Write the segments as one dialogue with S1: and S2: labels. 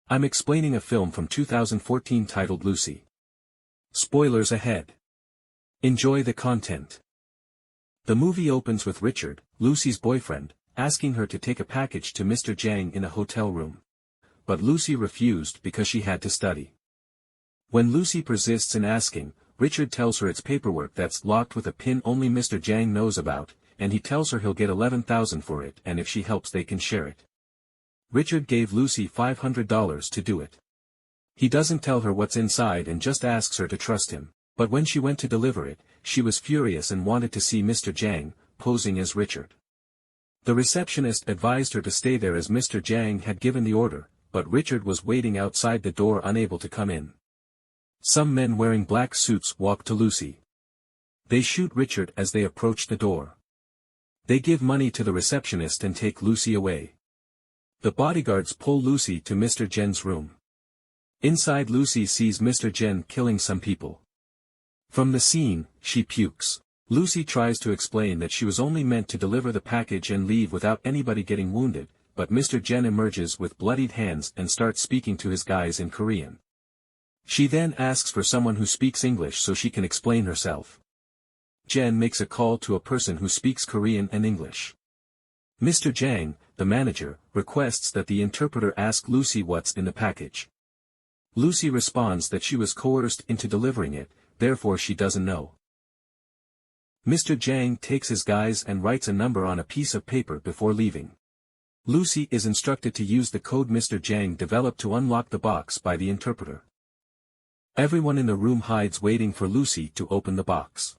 S1: I'm explaining a film from 2014 titled Lucy. Spoilers ahead. Enjoy the content. The movie opens with Richard, Lucy's boyfriend, asking her to take a package to Mr. Jiang in a hotel room. But Lucy refused because she had to study. When Lucy persists in asking, Richard tells her it's paperwork that's locked with a pin only Mr. Jiang knows about, and he tells her he'll get $11,000 for it and if she helps they can share it. Richard gave Lucy $500 to do it. He doesn't tell her what's inside and just asks her to trust him, but when she went to deliver it, she was furious and wanted to see Mr. Jiang, posing as Richard. The receptionist advised her to stay there as Mr. Jiang had given the order, but Richard was waiting outside the door unable to come in. Some men wearing black suits walk to Lucy. They shoot Richard as they approach the door. They give money to the receptionist and take Lucy away. The bodyguards pull Lucy to Mr. Jiang's room. Inside, Lucy sees Mr. Jiang killing some people. From the scene, she pukes. Lucy tries to explain that she was only meant to deliver the package and leave without anybody getting wounded, but Mr. Jiang emerges with bloodied hands and starts speaking to his guys in Korean. She then asks for someone who speaks English so she can explain herself. Jiang makes a call to a person who speaks Korean and English. Mr. Jiang, the manager, requests that the interpreter ask Lucy what's in the package. Lucy responds that she was coerced into delivering it, therefore she doesn't know. Mr. Jiang takes his guys and writes a number on a piece of paper before leaving. Lucy is instructed to use the code Mr. Jiang developed to unlock the box by the interpreter. Everyone in the room hides waiting for Lucy to open the box.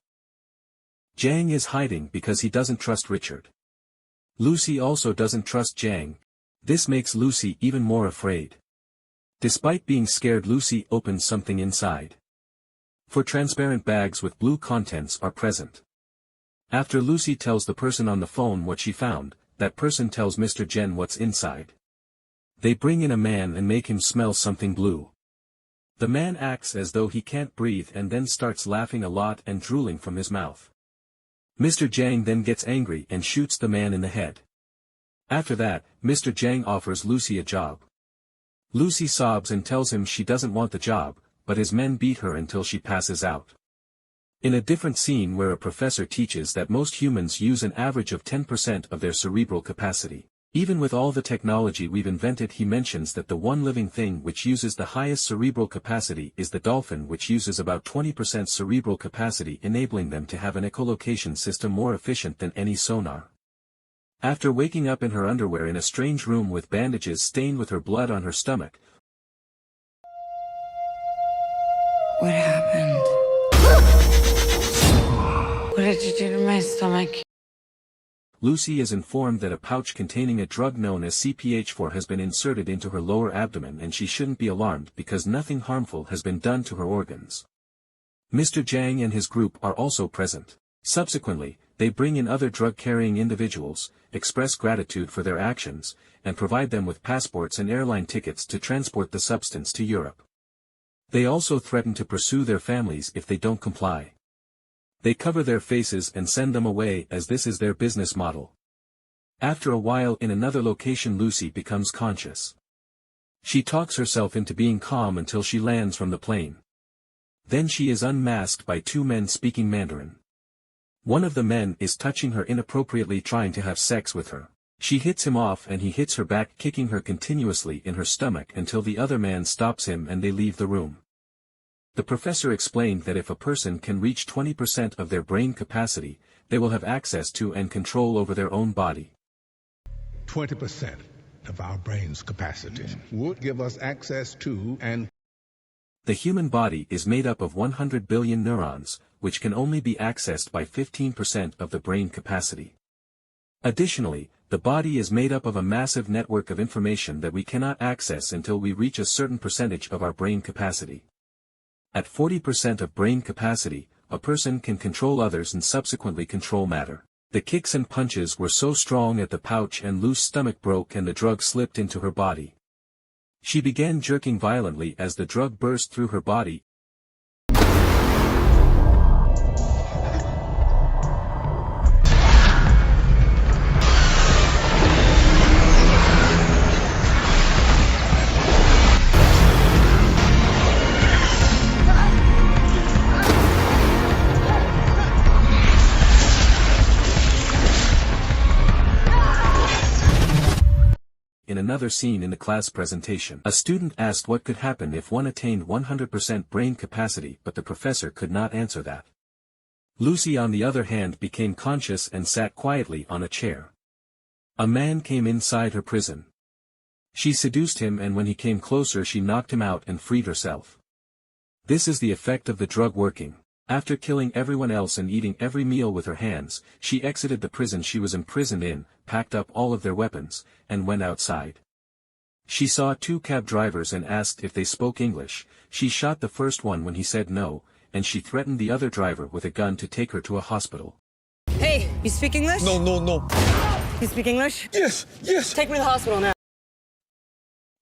S1: Jiang is hiding because he doesn't trust Richard. Lucy also doesn't trust Jiang. This makes Lucy even more afraid. Despite being scared, Lucy opens something inside. 4 transparent bags with blue contents are present. After Lucy tells the person on the phone what she found, that person tells Mr. Jiang what's inside. They bring in a man and make him smell something blue. The man acts as though he can't breathe and then starts laughing a lot and drooling from his mouth. Mr. Jiang then gets angry and shoots the man in the head. After that, Mr. Jiang offers Lucy a job. Lucy sobs and tells him she doesn't want the job, but his men beat her until she passes out. In a different scene where a professor teaches that most humans use an average of 10% of their cerebral capacity. Even with all the technology we've invented, he mentions that the one living thing which uses the highest cerebral capacity is the dolphin, which uses about 20% cerebral capacity, enabling them to have an echolocation system more efficient than any sonar. After waking up in her underwear in a strange room with bandages stained with her blood on her stomach.
S2: What happened? What did you do to my stomach?
S1: Lucy is informed that a pouch containing a drug known as CPH4 has been inserted into her lower abdomen, and she shouldn't be alarmed because nothing harmful has been done to her organs. Mr. Jiang and his group are also present. Subsequently, they bring in other drug-carrying individuals, express gratitude for their actions, and provide them with passports and airline tickets to transport the substance to Europe. They also threaten to pursue their families if they don't comply. They cover their faces and send them away as this is their business model. After a while, in another location, Lucy becomes conscious. She talks herself into being calm until she lands from the plane. Then she is unmasked by 2 men speaking Mandarin. One of the men is touching her inappropriately, trying to have sex with her. She hits him off and he hits her back, kicking her continuously in her stomach until the other man stops him and they leave the room. The professor explained that if a person can reach 20% of their brain capacity, they will have access to and control over their own body.
S3: 20% of our brain's capacity would give us access to and...
S1: The human body is made up of 100 billion neurons, which can only be accessed by 15% of the brain capacity. Additionally, the body is made up of a massive network of information that we cannot access until we reach a certain percentage of our brain capacity. At 40% of brain capacity, a person can control others and subsequently control matter. The kicks and punches were so strong that the pouch and loose stomach broke and the drug slipped into her body. She began jerking violently as the drug burst through her body. another scene in the class presentation. A student asked what could happen if one attained 100% brain capacity, but the professor could not answer that. Lucy on the other hand became conscious and sat quietly on a chair. A man came inside her prison. She seduced him, and when he came closer she knocked him out and freed herself. This is the effect of the drug working. After killing everyone else and eating every meal with her hands, she exited the prison she was imprisoned in, packed up all of their weapons, and went outside. She saw 2 cab drivers and asked if they spoke English. She shot the first one when he said no, and she threatened the other driver with a gun to take her to a hospital.
S2: Hey, you speak English?
S4: No.
S2: You speak English?
S4: Yes.
S2: Take me to the hospital now.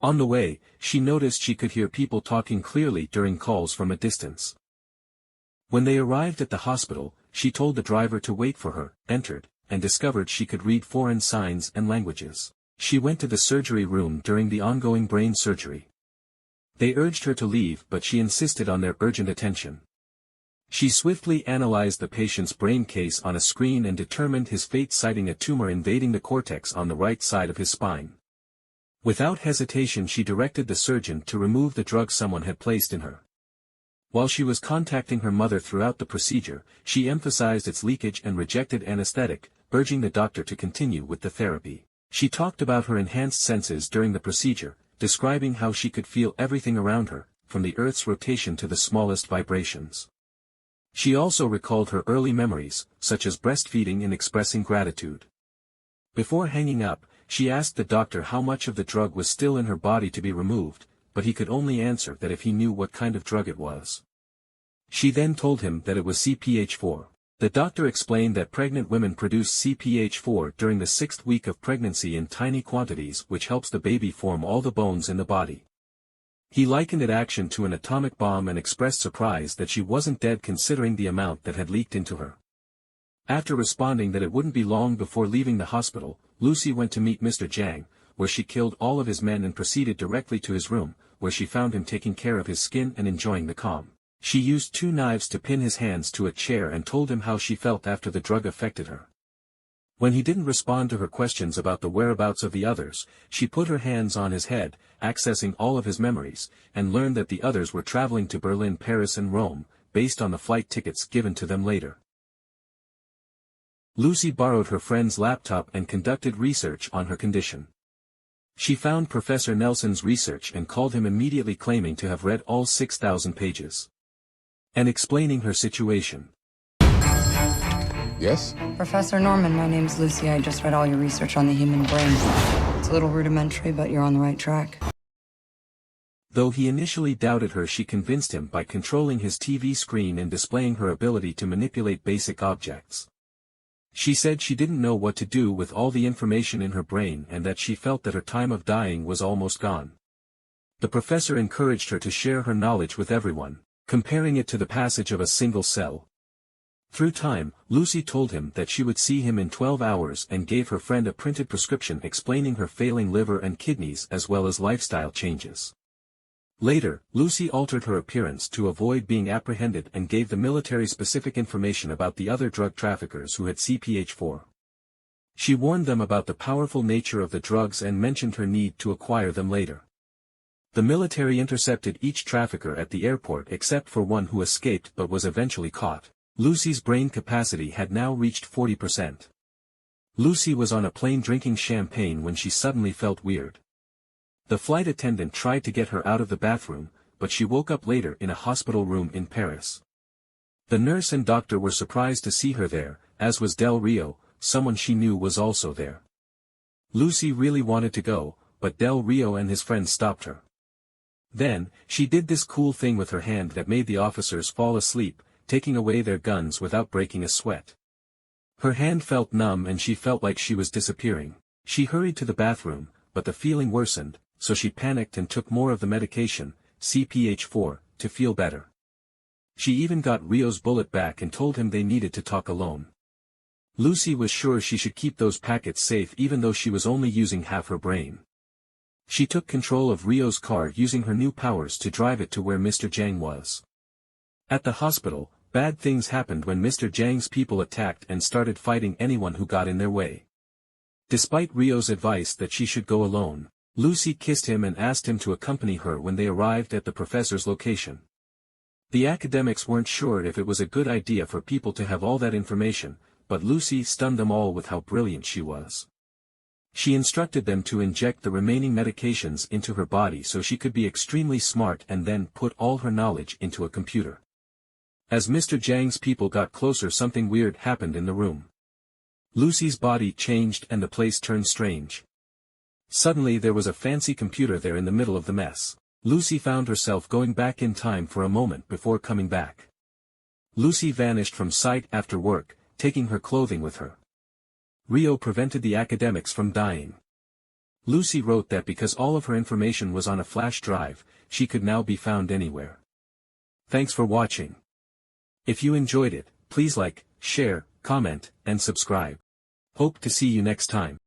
S1: On the way, she noticed she could hear people talking clearly during calls from a distance. When they arrived at the hospital, she told the driver to wait for her, entered, and discovered she could read foreign signs and languages. She went to the surgery room during the ongoing brain surgery. They urged her to leave, but she insisted on their urgent attention. She swiftly analyzed the patient's brain case on a screen and determined his fate, citing a tumor invading the cortex on the right side of his spine. Without hesitation she directed the surgeon to remove the drug someone had placed in her. While she was contacting her mother throughout the procedure, she emphasized its leakage and rejected anesthetic, urging the doctor to continue with the therapy. She talked about her enhanced senses during the procedure, describing how she could feel everything around her, from the Earth's rotation to the smallest vibrations. She also recalled her early memories, such as breastfeeding and expressing gratitude. Before hanging up, she asked the doctor how much of the drug was still in her body to be removed, but he could only answer that if he knew what kind of drug it was. She then told him that it was CPH4. The doctor explained that pregnant women produce CPH4 during the 6th week of pregnancy in tiny quantities, which helps the baby form all the bones in the body. He likened its action to an atomic bomb and expressed surprise that she wasn't dead considering the amount that had leaked into her. After responding that it wouldn't be long before leaving the hospital, Lucy went to meet Mr. Jiang, where she killed all of his men and proceeded directly to his room, where she found him taking care of his skin and enjoying the calm. She used 2 knives to pin his hands to a chair and told him how she felt after the drug affected her. When he didn't respond to her questions about the whereabouts of the others, she put her hands on his head, accessing all of his memories, and learned that the others were traveling to Berlin, Paris and Rome, based on the flight tickets given to them later. Lucy borrowed her friend's laptop and conducted research on her condition. She found Professor Nelson's research and called him immediately, claiming to have read all 6,000 pages. And explaining her situation.
S3: Yes?
S2: Professor Norman, my name's Lucy. I just read all your research on the human brain. It's a little rudimentary, but you're on the right track.
S1: Though he initially doubted her, she convinced him by controlling his TV screen and displaying her ability to manipulate basic objects. She said she didn't know what to do with all the information in her brain and that she felt that her time of dying was almost gone. The professor encouraged her to share her knowledge with everyone, comparing it to the passage of a single cell. Through time, Lucy told him that she would see him in 12 hours and gave her friend a printed prescription explaining her failing liver and kidneys as well as lifestyle changes. Later, Lucy altered her appearance to avoid being apprehended and gave the military specific information about the other drug traffickers who had CPH4. She warned them about the powerful nature of the drugs and mentioned her need to acquire them later. The military intercepted each trafficker at the airport except for one who escaped but was eventually caught. Lucy's brain capacity had now reached 40%. Lucy was on a plane drinking champagne when she suddenly felt weird. The flight attendant tried to get her out of the bathroom, but she woke up later in a hospital room in Paris. The nurse and doctor were surprised to see her there, as was Del Rio, someone she knew was also there. Lucy really wanted to go, but Del Rio and his friends stopped her. Then, she did this cool thing with her hand that made the officers fall asleep, taking away their guns without breaking a sweat. Her hand felt numb and she felt like she was disappearing. She hurried to the bathroom, but the feeling worsened, so she panicked and took more of the medication, CPH4, to feel better. She even got Rio's bullet back and told him they needed to talk alone. Lucy was sure she should keep those packets safe even though she was only using half her brain. She took control of Rio's car using her new powers to drive it to where Mr. Jiang was. At the hospital, bad things happened when Mr. Jiang's people attacked and started fighting anyone who got in their way. Despite Rio's advice that she should go alone, Lucy kissed him and asked him to accompany her when they arrived at the professor's location. The academics weren't sure if it was a good idea for people to have all that information, but Lucy stunned them all with how brilliant she was. She instructed them to inject the remaining medications into her body so she could be extremely smart and then put all her knowledge into a computer. As Mr. Zhang's people got closer, something weird happened in the room. Lucy's body changed and the place turned strange. Suddenly there was a fancy computer there in the middle of the mess. Lucy found herself going back in time for a moment before coming back. Lucy vanished from sight after work, taking her clothing with her. Rio prevented the academics from dying. Lucy wrote that because all of her information was on a flash drive, she could now be found anywhere. Thanks for watching. If you enjoyed it, please like, share, comment, and subscribe. Hope to see you next time.